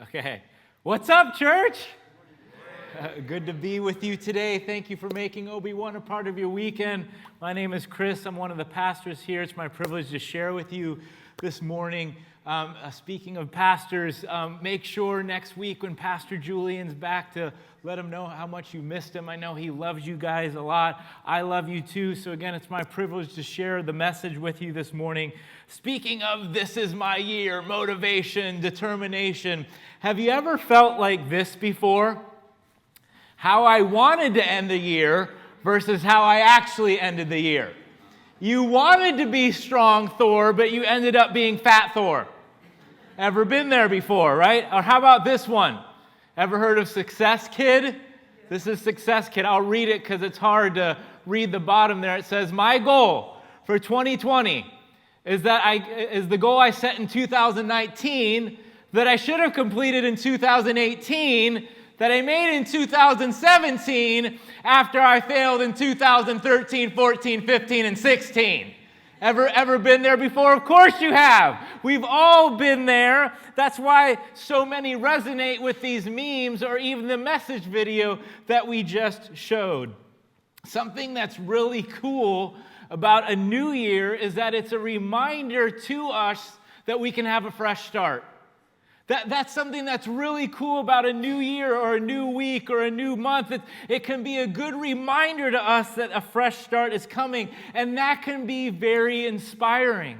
Okay. What's up, church? Good to be with you today. Thank you for making OB1 a part of your weekend. My name is Kris. I'm one of the pastors here. It's my privilege to share with you this morning. Speaking of pastors, make sure next week when Pastor Julian's back to let him know how much you missed him. I know he loves you guys a lot. I love you too. So again, it's my privilege to share the message with you this morning. Speaking of this is my year, motivation, determination. Have you ever felt like this before? How I wanted to end the year versus how I actually ended the year. You wanted to be strong Thor, but you ended up being fat Thor. Ever been there before, right? Or how about this one? Ever heard of Success Kid? This is Success Kid. I'll read it because it's hard to read the bottom there. It says, my goal for 2020 is the goal I set in 2019 that I should have completed in 2018 that I made in 2017 after I failed in 2013, 14, 15, and 16. Ever been there before? Of course you have. We've all been there. That's why so many resonate with these memes or even the message video that we just showed. Something that's really cool about a new year is that it's a reminder to us that we can have a fresh start. That's something that's really cool about a new year or a new week or a new month. It can be a good reminder to us that a fresh start is coming, and that can be very inspiring.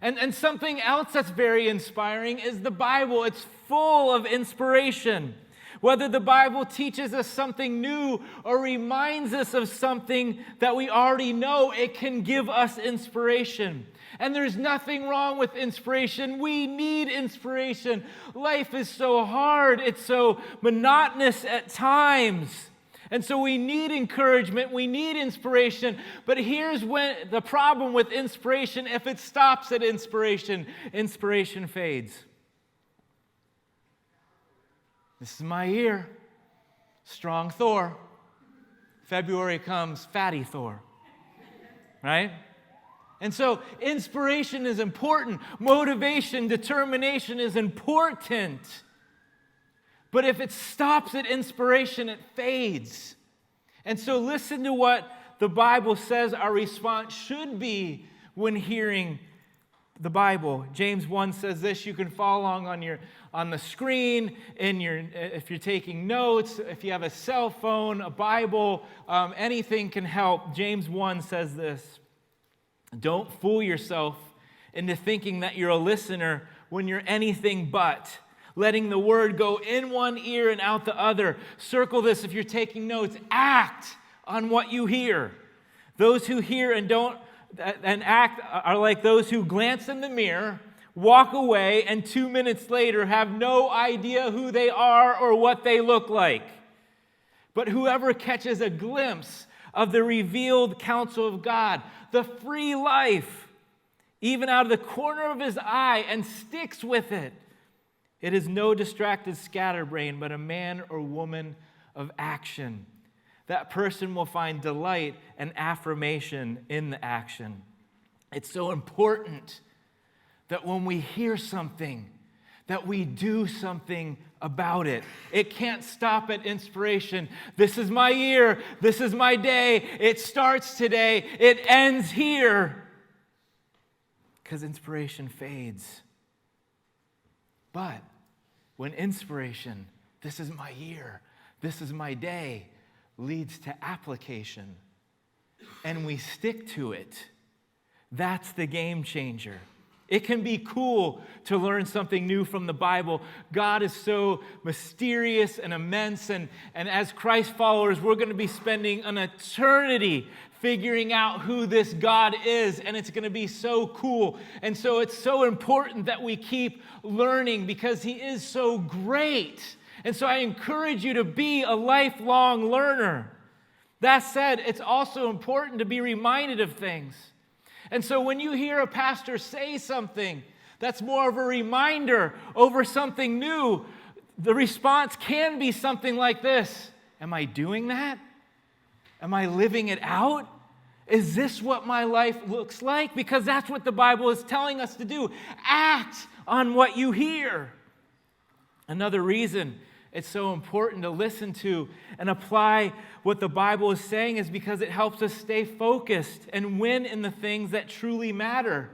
And something else that's very inspiring is the Bible. It's full of inspiration. Whether the Bible teaches us something new or reminds us of something that we already know, it can give us inspiration. And there's nothing wrong with inspiration. We need inspiration. Life is so hard. It's so monotonous at times. And so we need encouragement. We need inspiration. But here's when the problem with inspiration: if it stops at inspiration, inspiration fades. This is my year. Strong Thor. February comes, fatty Thor. Right? And so inspiration is important. Motivation, determination is important. But if it stops at inspiration, it fades. And so listen to what the Bible says our response should be when hearing the Bible. James 1 says this. You can follow along on the screen, if you're taking notes, if you have a cell phone, a Bible, anything can help. James 1 says this. Don't fool yourself into thinking that you're a listener when you're anything but, letting the word go in one ear and out the other. Circle this if you're taking notes. Act on what you hear. Those who hear and don't and act are like those who glance in the mirror, walk away, and 2 minutes later have no idea who they are or what they look like. But whoever catches a glimpse of the revealed counsel of God, the free life, even out of the corner of his eye, and sticks with it, it is no distracted scatterbrain, but a man or woman of action. That person will find delight and affirmation in the action. It's so important that when we hear something, that we do something about it. It can't stop at inspiration. This is my year. This is my day. It starts today. It ends here. Because inspiration fades. But when inspiration, this is my year, this is my day, leads to application, and we stick to it, that's the game changer. It can be cool to learn something new from the Bible. God is so mysterious and immense, and as Christ followers, we're going to be spending an eternity figuring out who this God is, and it's going to be so cool. And so it's so important that we keep learning because He is so great. And so I encourage you to be a lifelong learner. That said, it's also important to be reminded of things. And so when you hear a pastor say something that's more of a reminder over something new, the response can be something like this. Am I doing that? Am I living it out? Is this what my life looks like? Because that's what the Bible is telling us to do. Act on what you hear. Another reason it's so important to listen to and apply what the Bible is saying is because it helps us stay focused and win in the things that truly matter.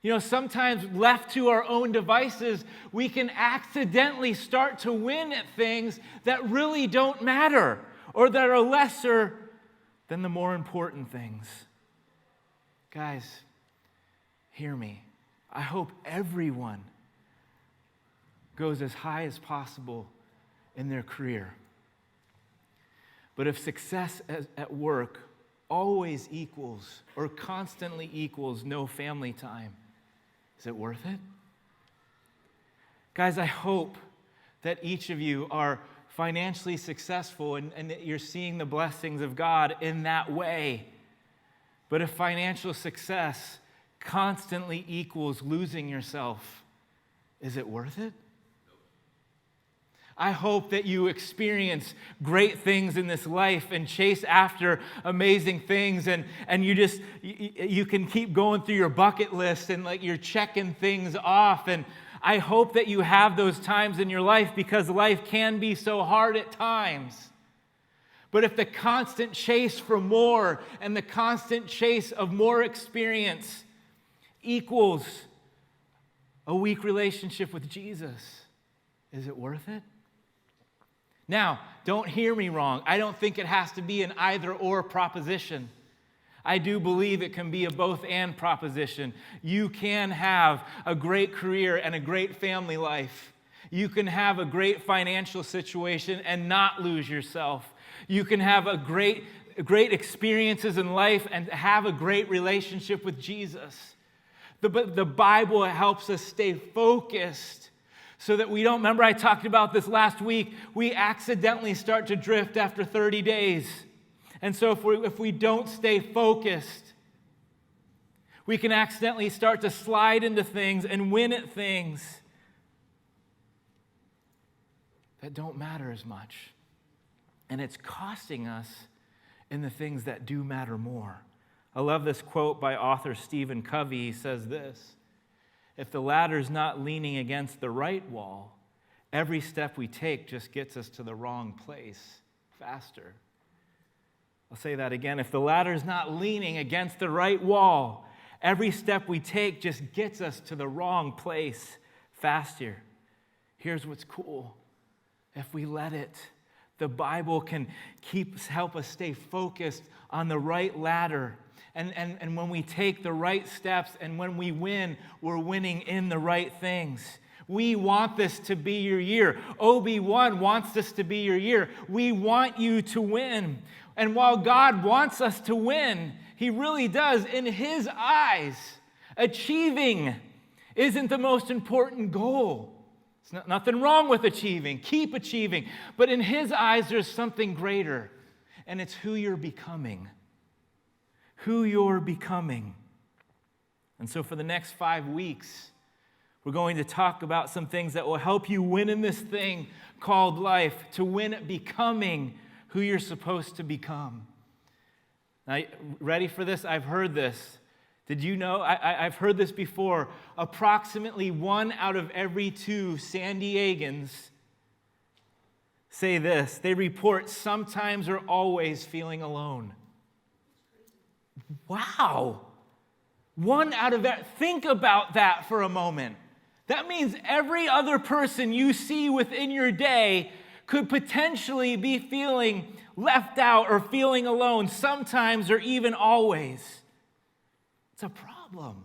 You know, sometimes left to our own devices, we can accidentally start to win at things that really don't matter or that are lesser than the more important things. Guys, hear me. I hope everyone goes as high as possible in their career. But if success at work always equals or constantly equals no family time, is it worth it? Guys, I hope that each of you are financially successful and that you're seeing the blessings of God in that way. But if financial success constantly equals losing yourself, is it worth it? I hope that you experience great things in this life and chase after amazing things and you can keep going through your bucket list and like you're checking things off. And I hope that you have those times in your life because life can be so hard at times. But if the constant chase for more and the constant chase of more experience equals a weak relationship with Jesus, is it worth it? Now, don't hear me wrong. I don't think it has to be an either-or proposition. I do believe it can be a both-and proposition. You can have a great career and a great family life. You can have a great financial situation and not lose yourself. You can have a great experiences in life and have a great relationship with Jesus. The Bible helps us stay focused so that we don't, remember I talked about this last week, we accidentally start to drift after 30 days. And so if we don't stay focused, we can accidentally start to slide into things and win at things that don't matter as much. And it's costing us in the things that do matter more. I love this quote by author Stephen Covey. He says this: if the ladder's not leaning against the right wall, every step we take just gets us to the wrong place faster. I'll say that again. If the ladder's not leaning against the right wall, every step we take just gets us to the wrong place faster. Here's what's cool. If we let it, the Bible can help us stay focused on the right ladder. And when we take the right steps and when we win, we're winning in the right things. We want this to be your year. OB1 wants this to be your year. We want you to win. And while God wants us to win, He really does. In His eyes, achieving isn't the most important goal. There's nothing wrong with achieving. Keep achieving. But in His eyes, there's something greater. And it's who you're becoming. Who you're becoming. And so for the next 5 weeks, we're going to talk about some things that will help you win in this thing called life, to win at becoming who you're supposed to become. Now, ready for this? I've heard this. Did you know? I've heard this before. Approximately 1 out of every 2 San Diegans say this. They report sometimes or always feeling alone. Wow. 1 out of that. Think about that for a moment. That means every other person you see within your day could potentially be feeling left out or feeling alone sometimes or even always. It's a problem.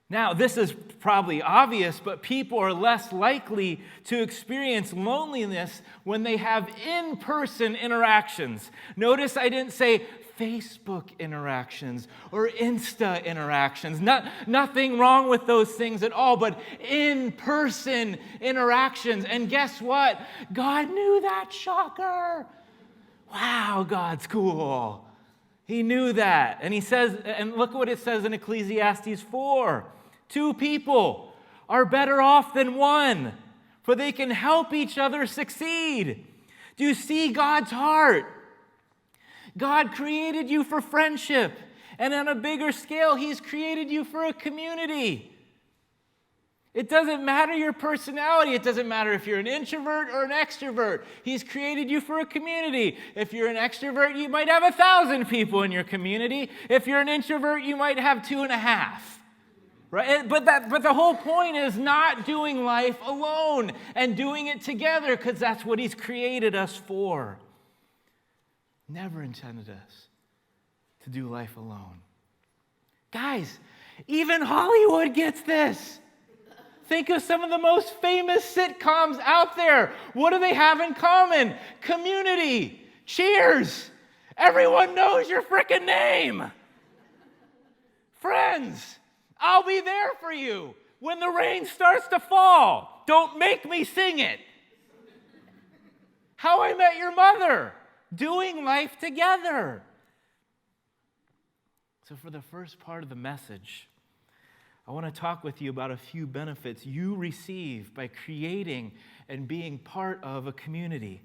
Now, this is probably obvious, but people are less likely to experience loneliness when they have in-person interactions. Notice I didn't say Facebook interactions or Insta interactions. Nothing wrong with those things at all, but in-person interactions. And guess what? God knew that, shocker. Wow, God's cool. He knew that. And He says, and look what it says in Ecclesiastes 4. 2 people are better off than 1, for they can help each other succeed. Do you see God's heart? God created you for friendship, and on a bigger scale, He's created you for a community. It doesn't matter your personality. It doesn't matter if you're an introvert or an extrovert. He's created you for a community. If you're an extrovert, you might have 1,000 people in your community. If you're an introvert, you might have 2.5. Right? But the whole point is not doing life alone and doing it together, because that's what He's created us for. Never intended us to do life alone. Guys, even Hollywood gets this. Think of some of the most famous sitcoms out there. What do they have in common? Community. Cheers. Everyone knows your frickin' name. Friends. I'll be there for you when the rain starts to fall. Don't make me sing it. How I Met Your Mother. Doing life together. So for the first part of the message, I want to talk with you about a few benefits you receive by creating and being part of a community.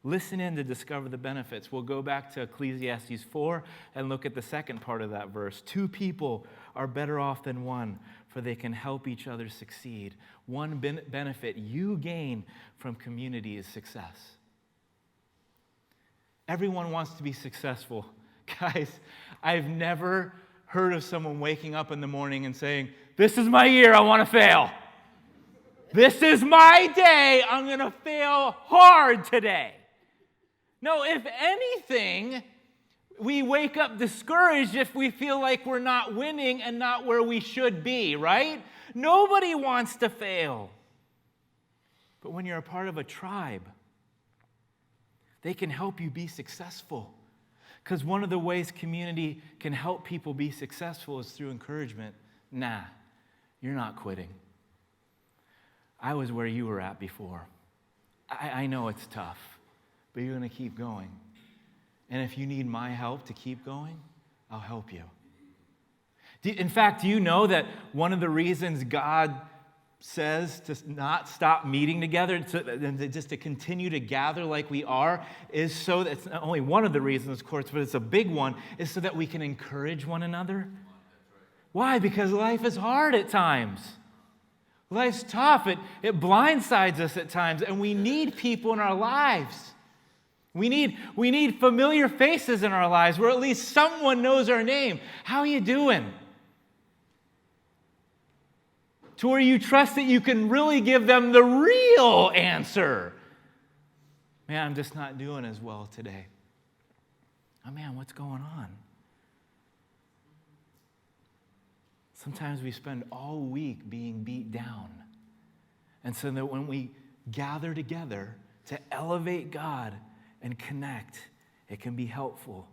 Listen in to discover the benefits. We'll go back to Ecclesiastes 4 and look at the second part of that verse. 2 people are better off than one, for they can help each other succeed. One benefit you gain from community is success. Everyone wants to be successful. Guys, I've never heard of someone waking up in the morning and saying, "This is my year, I want to fail. This is my day, I'm going to fail hard today." No, if anything, we wake up discouraged if we feel like we're not winning and not where we should be, right? Nobody wants to fail. But when you're a part of a tribe, they can help you be successful. Because one of the ways community can help people be successful is through encouragement. Nah, you're not quitting. I was where you were at before. I know it's tough, but you're going to keep going. And if you need my help to keep going, I'll help you. In fact, do you know that one of the reasons God says to not stop meeting together and just to continue to gather like we are is so that it's not only one of the reasons, of course, but it's a big one, is so that we can encourage one another? Why? Because life is hard at times. Life's tough. It blindsides us at times, and we need people in our lives. We need familiar faces in our lives where at least someone knows our name. How are you doing? To where you trust that you can really give them the real answer. Man, I'm just not doing as well today. Oh man, what's going on? Sometimes we spend all week being beat down. And so that when we gather together to elevate God and connect, it can be helpful.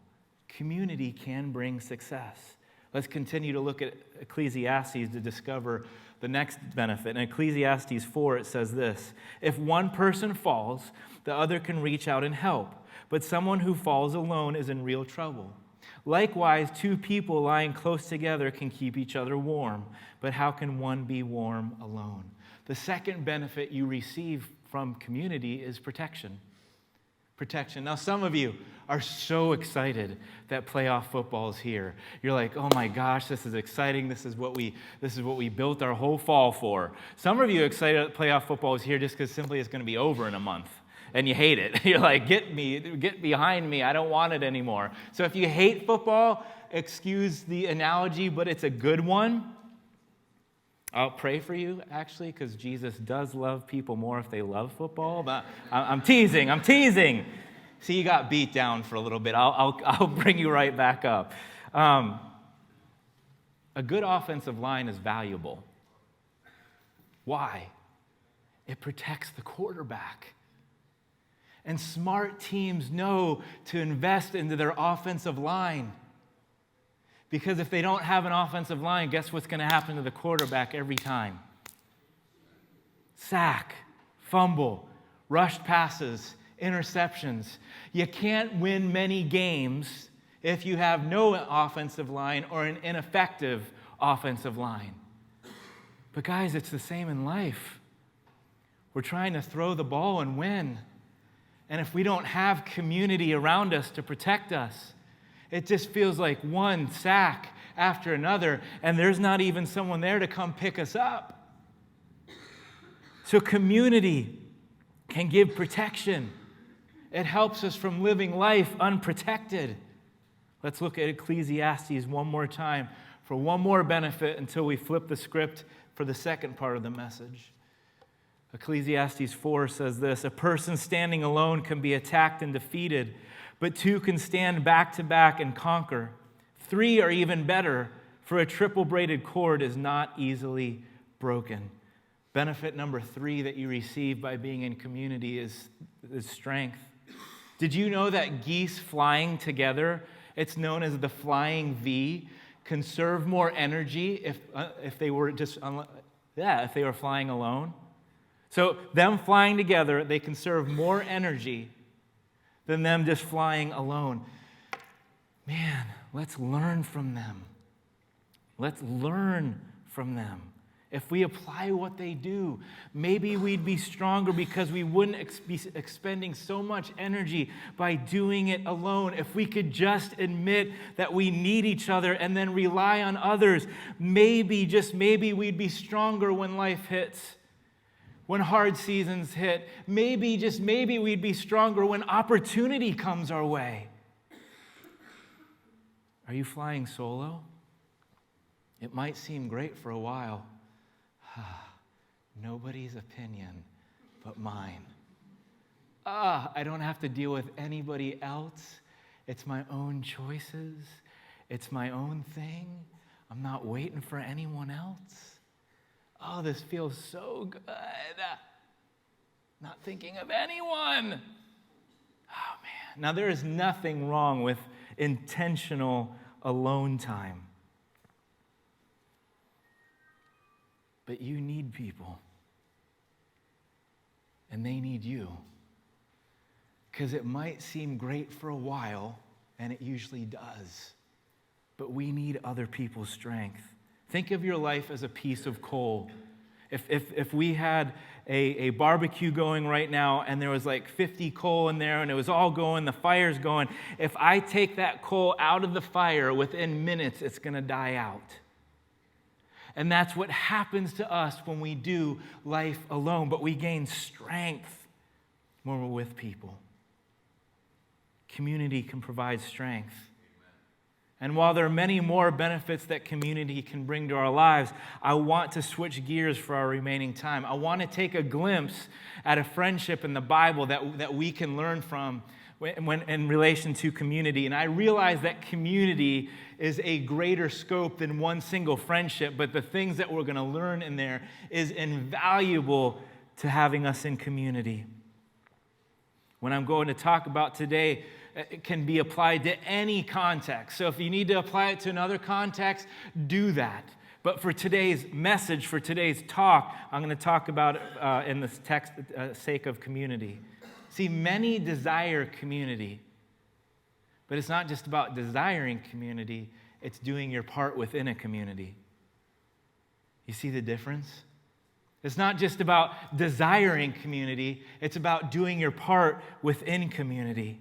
Community can bring success. Let's continue to look at Ecclesiastes to discover the next benefit. In Ecclesiastes 4, it says this: if one person falls, the other can reach out and help, but someone who falls alone is in real trouble. Likewise, 2 people lying close together can keep each other warm, but how can one be warm alone? The second benefit you receive from community is protection. Protection. Now, some of you are so excited that playoff football is here. You're like, oh my gosh, this is exciting. This is what we built our whole fall for. Some of you are excited that playoff football is here just because simply it's going to be over in a month. And you hate it. You're like, get behind me. I don't want it anymore. So if you hate football, excuse the analogy, but it's a good one. I'll pray for you, actually, because Jesus does love people more if they love football. But I'm teasing. See, you got beat down for a little bit. I'll bring you right back up. A good offensive line is valuable. Why? It protects the quarterback. And smart teams know to invest into their offensive line. Because if they don't have an offensive line, guess what's going to happen to the quarterback every time? Sack, fumble, rushed passes, interceptions. You can't win many games if you have no offensive line or an ineffective offensive line. But guys, it's the same in life. We're trying to throw the ball and win. And if we don't have community around us to protect us, it just feels like one sack after another, and there's not even someone there to come pick us up. So community can give protection. It helps us from living life unprotected. Let's look at Ecclesiastes one more time for one more benefit until we flip the script for the second part of the message. Ecclesiastes 4 says this: a person standing alone can be attacked and defeated, but two can stand back to back and conquer. Three are even better, for a triple-braided cord is not easily broken. Benefit number 3 that you receive by being in community is strength. Did you know that geese flying together, it's known as the flying V, conserve more energy if they were if they were flying alone? So them flying together, they conserve more energy than them just flying alone. Man, let's learn from them. Let's learn from them. If we apply what they do, maybe we'd be stronger because we wouldn't be expending so much energy by doing it alone. If we could just admit that we need each other and then rely on others, maybe, just maybe, we'd be stronger when life hits, when hard seasons hit. Maybe, just maybe, we'd be stronger when opportunity comes our way. Are you flying solo? It might seem great for a while. Nobody's opinion but mine. I don't have to deal with anybody else. It's my own choices. It's my own thing. I'm not waiting for anyone else. Oh, this feels so good. Not thinking of anyone. Oh, man. Now, there is nothing wrong with intentional alone time. But you need people. And they need you. Because it might seem great for a while, and it usually does. But we need other people's strength. Think of your life as a piece of coal. If we had a barbecue going right now, and there was like 50 coal in there, and it was all going, the fire's going, if I take that coal out of the fire, within minutes, it's going to die out. And that's what happens to us when we do life alone. But we gain strength when we're with people. Community can provide strength. And while there are many more benefits that community can bring to our lives, I want to switch gears for our remaining time. I want to take a glimpse at a friendship in the Bible that we can learn from when in relation to community. And I realize that community is a greater scope than one single friendship, but the things that we're going to learn in there is invaluable to having us in community. What I'm going to talk about today, it can be applied to any context. So if you need to apply it to another context, do that. But for today's message, for today's talk, I'm going to talk about in this text sake of community. See, many desire community, but it's not just about desiring community, it's doing your part within a community. You see the difference? It's not just about desiring community, it's about doing your part within community.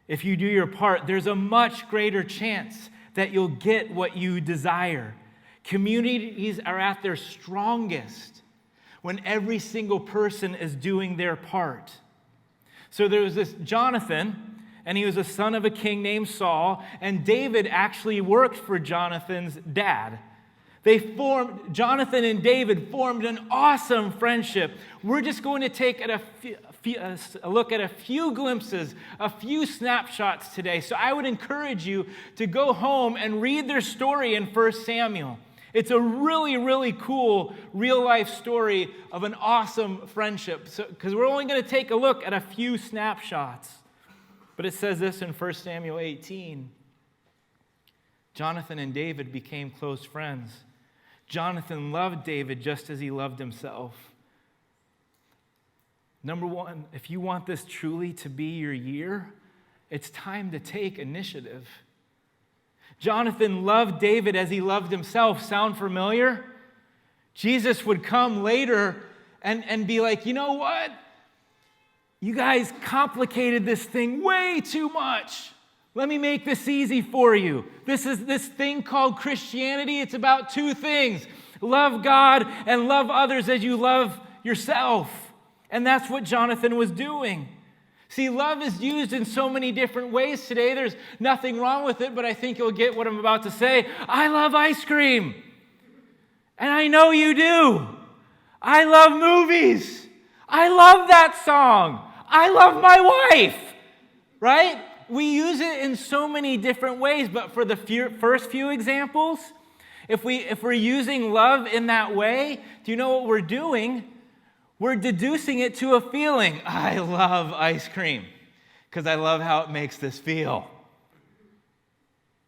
If you do your part, there's a much greater chance that you'll get what you desire. Communities are at their strongest when every single person is doing their part. So there was this Jonathan, and he was a son of a king named Saul, and David actually worked for Jonathan's dad. Jonathan and David formed an awesome friendship. We're just going to take a look at a few glimpses, a few snapshots today. So I would encourage you to go home and read their story in 1 Samuel. It's a really, really cool real-life story of an awesome friendship. Because we're only going to take a look at a few snapshots. But it says this in 1 Samuel 18. Jonathan and David became close friends. Jonathan loved David just as he loved himself. Number one, if you want this truly to be your year, it's time to take initiative. Jonathan loved David as he loved himself. Sound familiar? Jesus would come later and be like, you know what? You guys complicated this thing way too much. Let me make this easy for you. This thing called Christianity. It's about two things. Love God and love others as you love yourself. And that's what Jonathan was doing. See, love is used in so many different ways today. There's nothing wrong with it, but I think you'll get what I'm about to say. I love ice cream. And I know you do. I love movies. I love that song. I love my wife. Right? We use it in so many different ways, but for the first few examples, if we're using love in that way, do you know what we're doing? We're deducing it to a feeling. I love ice cream because I love how it makes this feel.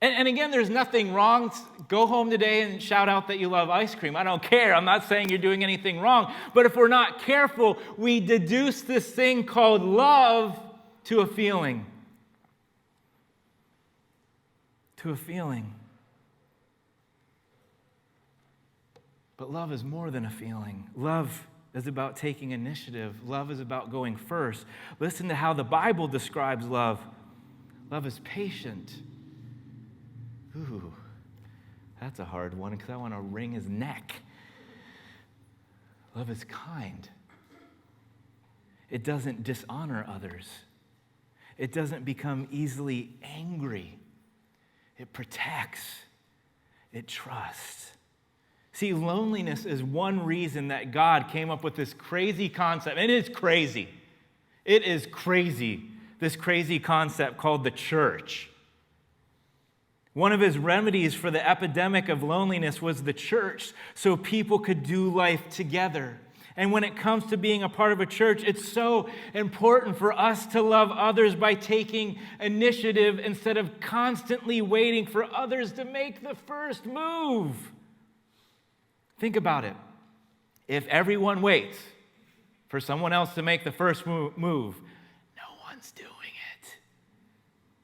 And again, there's nothing wrong. Go home today and shout out that you love ice cream. I don't care. I'm not saying you're doing anything wrong. But if we're not careful, we deduce this thing called love to a feeling. To a feeling. But love is more than a feeling. Love is about taking initiative. Love is about going first. Listen to how the Bible describes love. Love is patient. Ooh, that's a hard one because I want to wring his neck. Love is kind. It doesn't dishonor others. It doesn't become easily angry. It protects. It trusts. See, loneliness is one reason that God came up with this crazy concept. And it is crazy. It is crazy, this crazy concept called the church. One of his remedies for the epidemic of loneliness was the church, so people could do life together. And when it comes to being a part of a church, it's so important for us to love others by taking initiative instead of constantly waiting for others to make the first move. Think about it. If everyone waits for someone else to make the first move, no one's doing it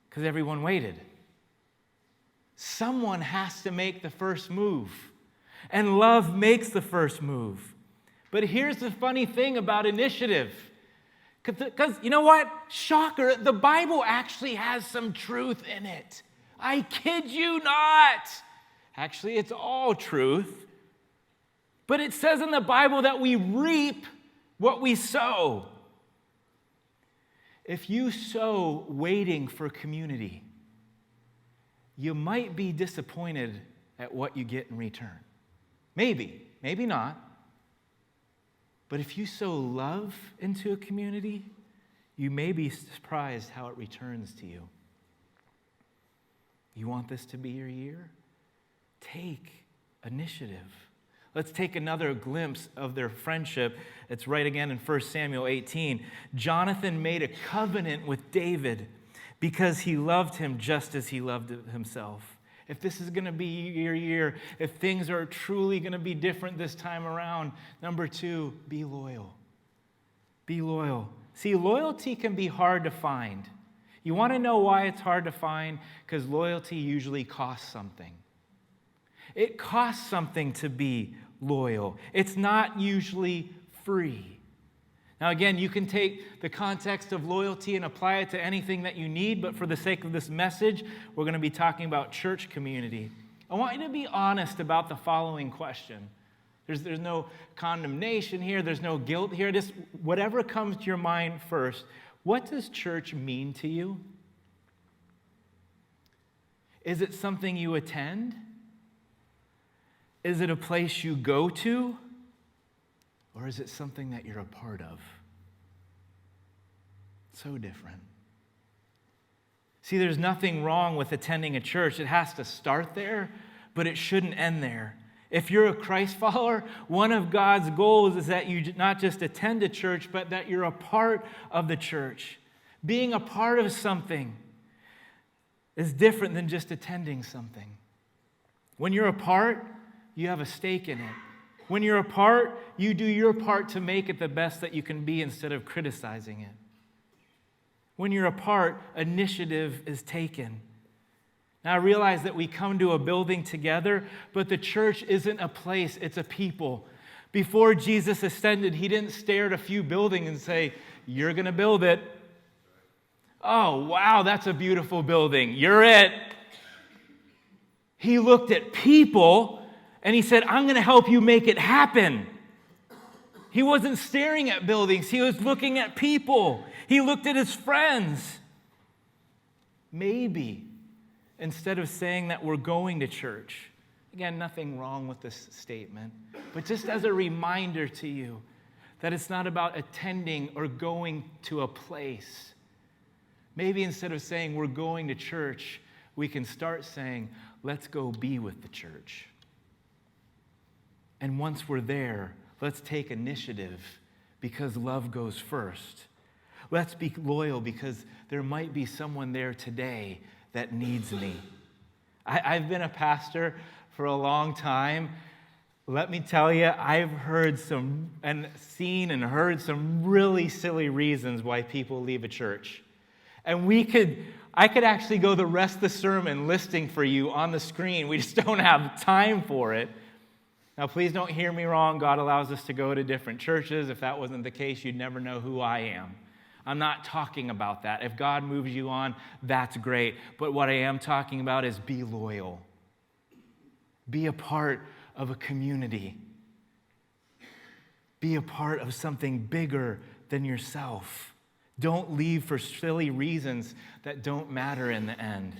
because everyone waited. Someone has to make the first move, and love makes the first move. But here's the funny thing about initiative. Because you know what? Shocker, the Bible actually has some truth in it. I kid you not. Actually, it's all truth. But it says in the Bible that we reap what we sow. If you sow waiting for community, you might be disappointed at what you get in return. Maybe not. But if you sow love into a community, you may be surprised how it returns to you. You want this to be your year? Take initiative. Let's take another glimpse of their friendship. It's right again in 1 Samuel 18. Jonathan made a covenant with David because he loved him just as he loved himself. If this is going to be your year, if things are truly going to be different this time around, number 2, be loyal. Be loyal. See, loyalty can be hard to find. You want to know why it's hard to find? Because loyalty usually costs something. It costs something to be loyal. It's not usually free. Now, again, you can take the context of loyalty and apply it to anything that you need, but for the sake of this message, we're going to be talking about church community. I want you to be honest about the following question. There's no condemnation here. There's no guilt here. Just whatever comes to your mind first. What does church mean to you? Is it something you attend? Is it a place you go to? Or is it something that you're a part of? So different. See, there's nothing wrong with attending a church. It has to start there, but it shouldn't end there. If you're a Christ follower, one of God's goals is that you not just attend a church, but that you're a part of the church. Being a part of something is different than just attending something. When you're a part, you have a stake in it. When you're a part, you do your part to make it the best that you can be instead of criticizing it. When you're a part, initiative is taken. Now, I realize that we come to a building together, but the church isn't a place, it's a people. Before Jesus ascended, he didn't stare at a few buildings and say, "You're going to build it." "Oh, wow, that's a beautiful building. You're it." He looked at people and he said, "I'm going to help you make it happen." He wasn't staring at buildings. He was looking at people. He looked at his friends. Maybe instead of saying that we're going to church, again, nothing wrong with this statement, but just as a reminder to you that it's not about attending or going to a place. Maybe instead of saying we're going to church, we can start saying, let's go be with the church. And once we're there, let's take initiative because love goes first. Let's be loyal because there might be someone there today that needs me. I've been a pastor for a long time. Let me tell you, I've heard some and seen and heard some really silly reasons why people leave a church. And I could actually go the rest of the sermon listing for you on the screen. We just don't have time for it. Now, please don't hear me wrong. God allows us to go to different churches. If that wasn't the case, you'd never know who I am. I'm not talking about that. If God moves you on, that's great. But what I am talking about is be loyal. Be a part of a community. Be a part of something bigger than yourself. Don't leave for silly reasons that don't matter in the end.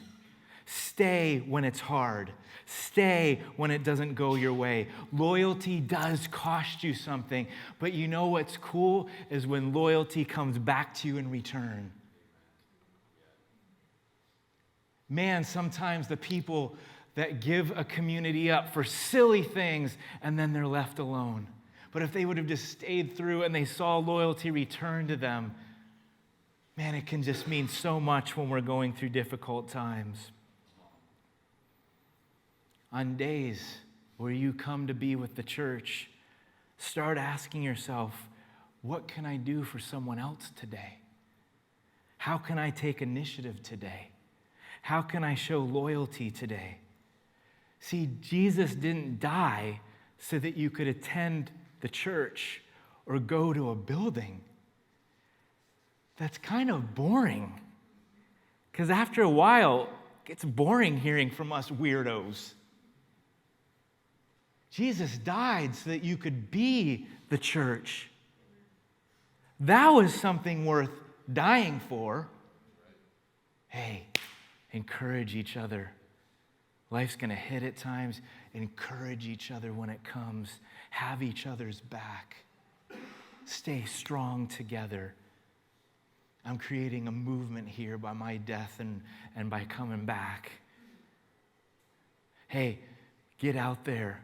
Stay when it's hard. Stay when it doesn't go your way. Loyalty does cost you something, but you know what's cool is when loyalty comes back to you in return. Man, sometimes the people that give a community up for silly things and then they're left alone. But if they would have just stayed through and they saw loyalty return to them, man, it can just mean so much when we're going through difficult times. On days where you come to be with the church, start asking yourself, what can I do for someone else today? How can I take initiative today? How can I show loyalty today? See, Jesus didn't die so that you could attend the church or go to a building. That's kind of boring. Because after a while, it's boring hearing from us weirdos. Jesus died so that you could be the church. That was something worth dying for. Hey, encourage each other. Life's going to hit at times. Encourage each other when it comes. Have each other's back. Stay strong together. I'm creating a movement here by my death and by coming back. Hey, get out there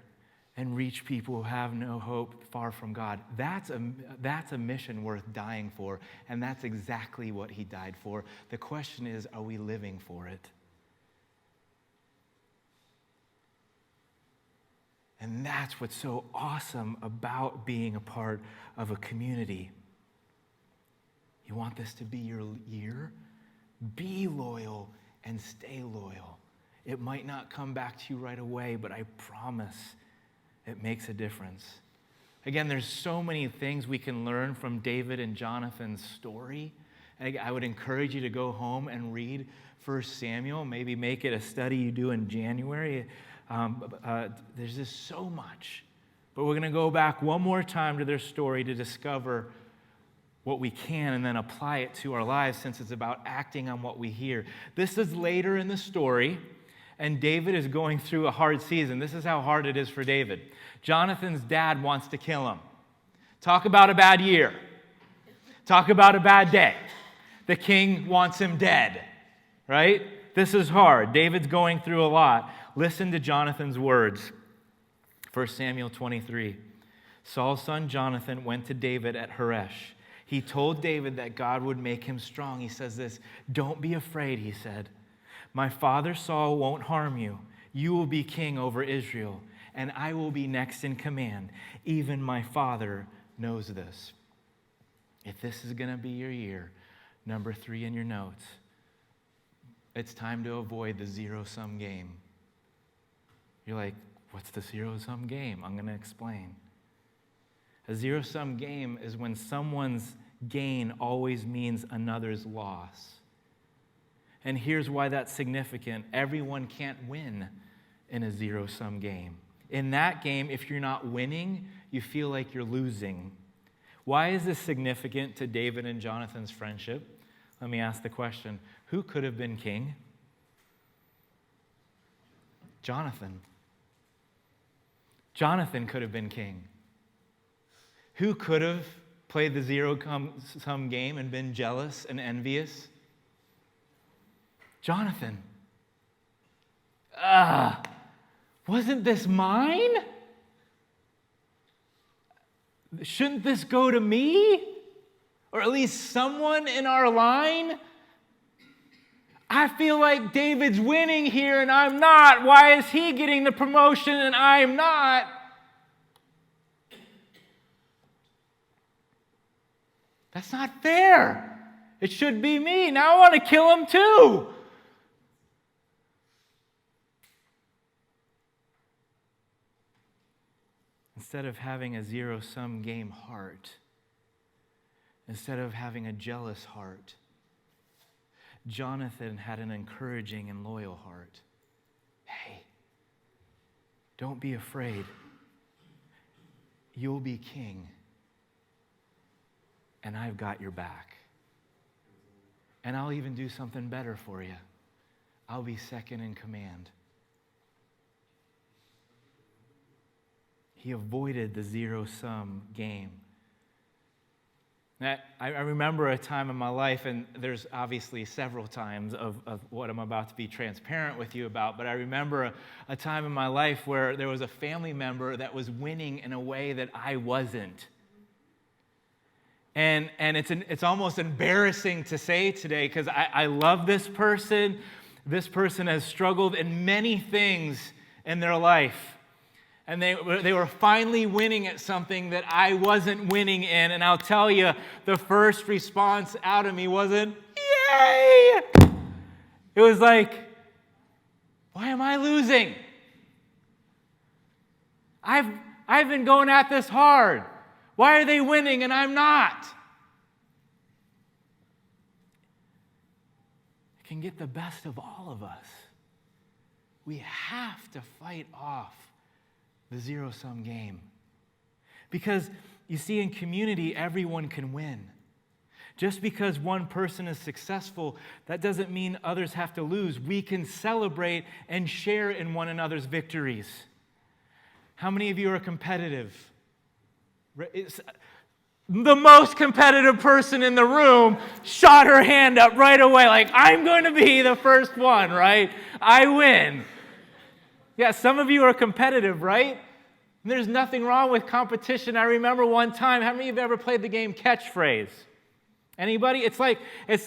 and reach people who have no hope far from God. That's a mission worth dying for, and that's exactly what he died for. The question is, are we living for it? And that's what's so awesome about being a part of a community. You want this to be your year? Be loyal and stay loyal. It might not come back to you right away, but I promise it makes a difference. Again, there's so many things we can learn from David and Jonathan's story. And I would encourage you to go home and read 1 Samuel. Maybe make it a study you do in January. There's just so much. But we're going to go back one more time to their story to discover what we can and then apply it to our lives, since it's about acting on what we hear. This is later in the story, and David is going through a hard season. This is how hard it is for David. Jonathan's dad wants to kill him. Talk about a bad year. Talk about a bad day. The king wants him dead, right? This is hard. David's going through a lot. Listen to Jonathan's words. 1 Samuel 23. Saul's son Jonathan went to David at Horesh. He told David that God would make him strong. He says this, "Don't be afraid," he said. "My father Saul won't harm you. You will be king over Israel, and I will be next in command. Even my father knows this." If this is going to be your year, number 3 in your notes, it's time to avoid the zero-sum game. You're like, what's the zero-sum game? I'm going to explain. A zero-sum game is when someone's gain always means another's loss. And here's why that's significant. Everyone can't win in a zero-sum game. In that game, if you're not winning, you feel like you're losing. Why is this significant to David and Jonathan's friendship? Let me ask the question. Who could have been king? Jonathan. Jonathan could have been king. Who could have played the zero-sum game and been jealous and envious? Jonathan. Wasn't this mine? Shouldn't this go to me? Or at least someone in our line? I feel like David's winning here and I'm not. Why is he getting the promotion and I'm not? That's not fair. It should be me. Now I want to kill him too. Instead of having a zero-sum game heart, instead of having a jealous heart, Jonathan had an encouraging and loyal heart. Hey, don't be afraid. You'll be king, and I've got your back. And I'll even do something better for you. I'll be second in command. He avoided the zero-sum game. I remember a time in my life, and there's obviously several times of what I'm about to be transparent with you about, but I remember a time in my life where there was a family member that was winning in a way that I wasn't. And it's almost embarrassing to say today because I love this person. This person has struggled in many things in their life. And they were finally winning at something that I wasn't winning in. And I'll tell you, the first response out of me wasn't, yay! It was like, why am I losing? I've been going at this hard. Why are they winning and I'm not? It can get the best of all of us. We have to fight off the zero-sum game. Because, you see, in community, everyone can win. Just because one person is successful, that doesn't mean others have to lose. We can celebrate and share in one another's victories. How many of you are competitive? The most competitive person in the room shot her hand up right away, like, I'm going to be the first one, right? I win. Yeah, some of you are competitive, right? There's nothing wrong with competition. I remember one time, how many of you have ever played the game Catchphrase? Anybody? It's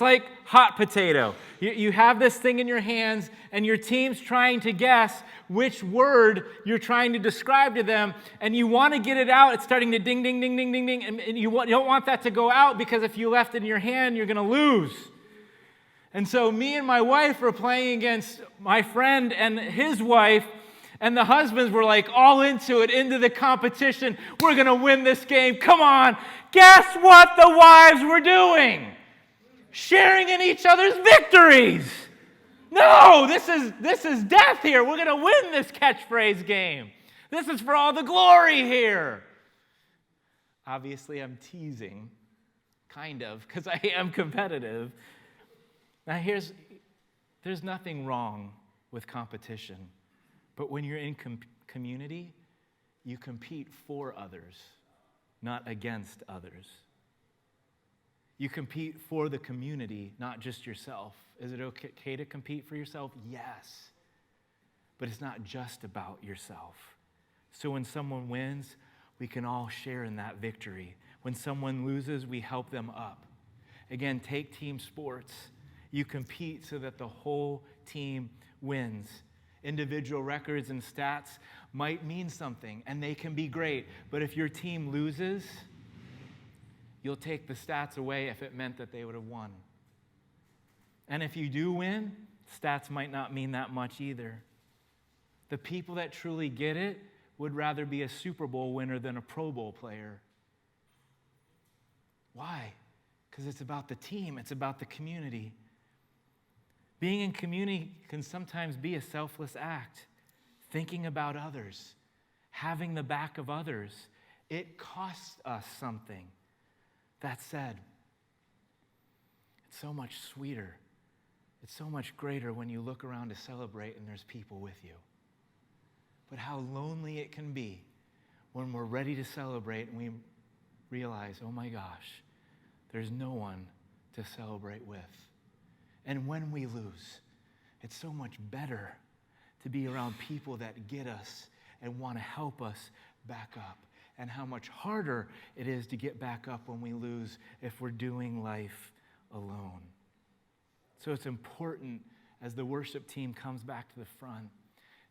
like hot potato. You have this thing in your hands, and your team's trying to guess which word you're trying to describe to them, and you want to get it out. It's starting to ding, ding, ding, ding, ding, ding, and you don't want that to go out because if you left it in your hand, you're going to lose. And so me and my wife were playing against my friend and his wife, and the husbands were like all into the competition. We're going to win this game. Come on. Guess what the wives were doing? Sharing in each other's victories. No, this is death here. We're going to win this catchphrase game. This is for all the glory here. Obviously, I'm teasing, kind of, because I am competitive. Now, there's nothing wrong with competition. But when you're in community, you compete for others, not against others. You compete for the community, not just yourself. Is it okay to compete for yourself? Yes. But it's not just about yourself. So when someone wins, we can all share in that victory. When someone loses, we help them up. Again, take team sports. You compete so that the whole team wins. Individual records and stats might mean something, and they can be great. But if your team loses, you'll take the stats away if it meant that they would have won. And if you do win, stats might not mean that much either. The people that truly get it would rather be a Super Bowl winner than a Pro Bowl player. Why? Because it's about the team. It's about the community. Being in community can sometimes be a selfless act. Thinking about others, having the back of others. It costs us something. That said, it's so much sweeter. It's so much greater when you look around to celebrate and there's people with you. But how lonely it can be when we're ready to celebrate and we realize, oh my gosh, there's no one to celebrate with. And when we lose, it's so much better to be around people that get us and want to help us back up. And how much harder it is to get back up when we lose if we're doing life alone. So it's important as the worship team comes back to the front,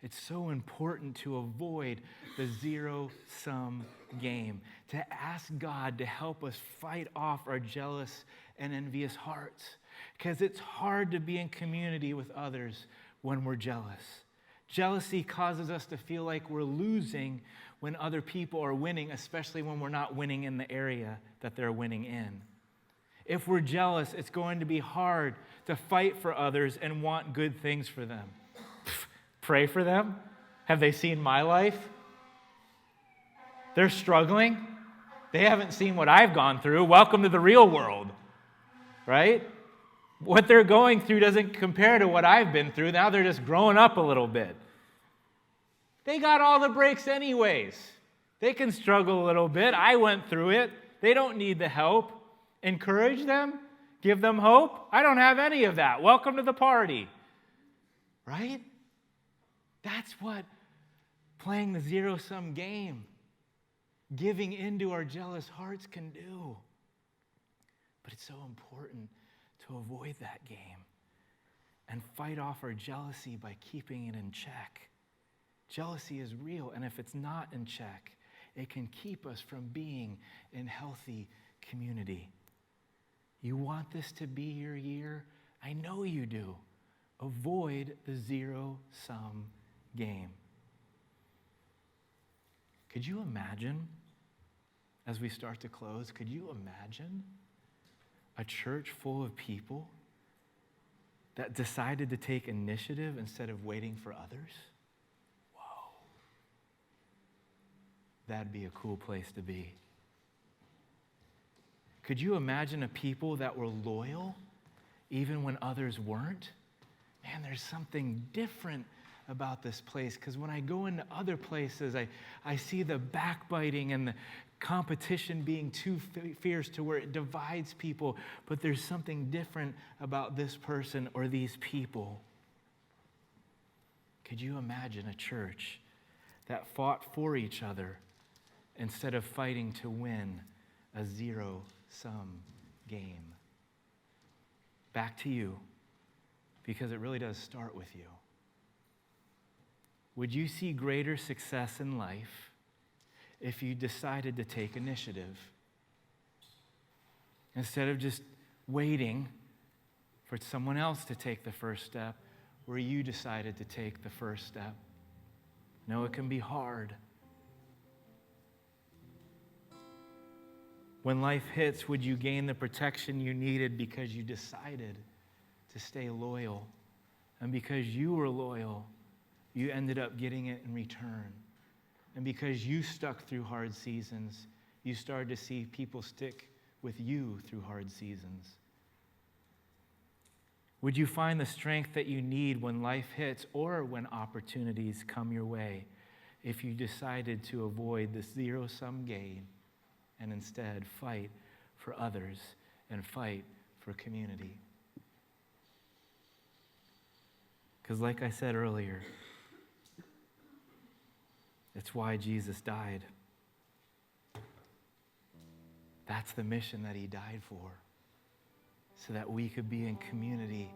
it's so important to avoid the zero-sum game, to ask God to help us fight off our jealous and envious hearts, because it's hard to be in community with others when we're jealous. Jealousy causes us to feel like we're losing when other people are winning, especially when we're not winning in the area that they're winning in. If we're jealous, it's going to be hard to fight for others and want good things for them. Pray for them? Have they seen my life? They're struggling. They haven't seen what I've gone through. Welcome to the real world, right? What they're going through doesn't compare to what I've been through. Now they're just growing up a little bit. They got all the breaks anyways. They can struggle a little bit. I went through it. They don't need the help. Encourage them. Give them hope. I don't have any of that. Welcome to the party. Right? That's what playing the zero-sum game, giving into our jealous hearts can do. But it's so important to avoid that game and fight off our jealousy by keeping it in check. Jealousy is real, and if it's not in check, it can keep us from being in healthy community. You want this to be your year? I know you do. Avoid the zero-sum game. Could you imagine, as we start to close, could you imagine a church full of people that decided to take initiative instead of waiting for others? Whoa. That'd be a cool place to be. Could you imagine a people that were loyal even when others weren't? Man, there's something different about this place, because when I go into other places, I see the backbiting and the competition being too fierce to where it divides people, but there's something different about this person or these people. Could you imagine a church that fought for each other instead of fighting to win a zero-sum game? Back to you, because it really does start with you. Would you see greater success in life if you decided to take initiative? Instead of just waiting for someone else to take the first step, where you decided to take the first step. No, it can be hard. When life hits, would you gain the protection you needed because you decided to stay loyal? And because you were loyal, you ended up getting it in return. And because you stuck through hard seasons, you started to see people stick with you through hard seasons. Would you find the strength that you need when life hits or when opportunities come your way if you decided to avoid this zero-sum game and instead fight for others and fight for community? Because like I said earlier, it's why Jesus died. That's the mission that he died for, so that we could be in community,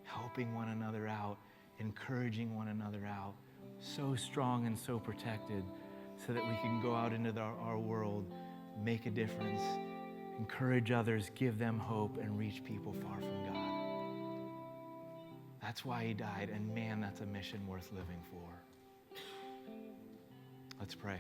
helping one another out, encouraging one another out, so strong and so protected, so that we can go out into our world, make a difference, encourage others, give them hope, and reach people far from God. That's why he died, and man, that's a mission worth living for. Let's pray.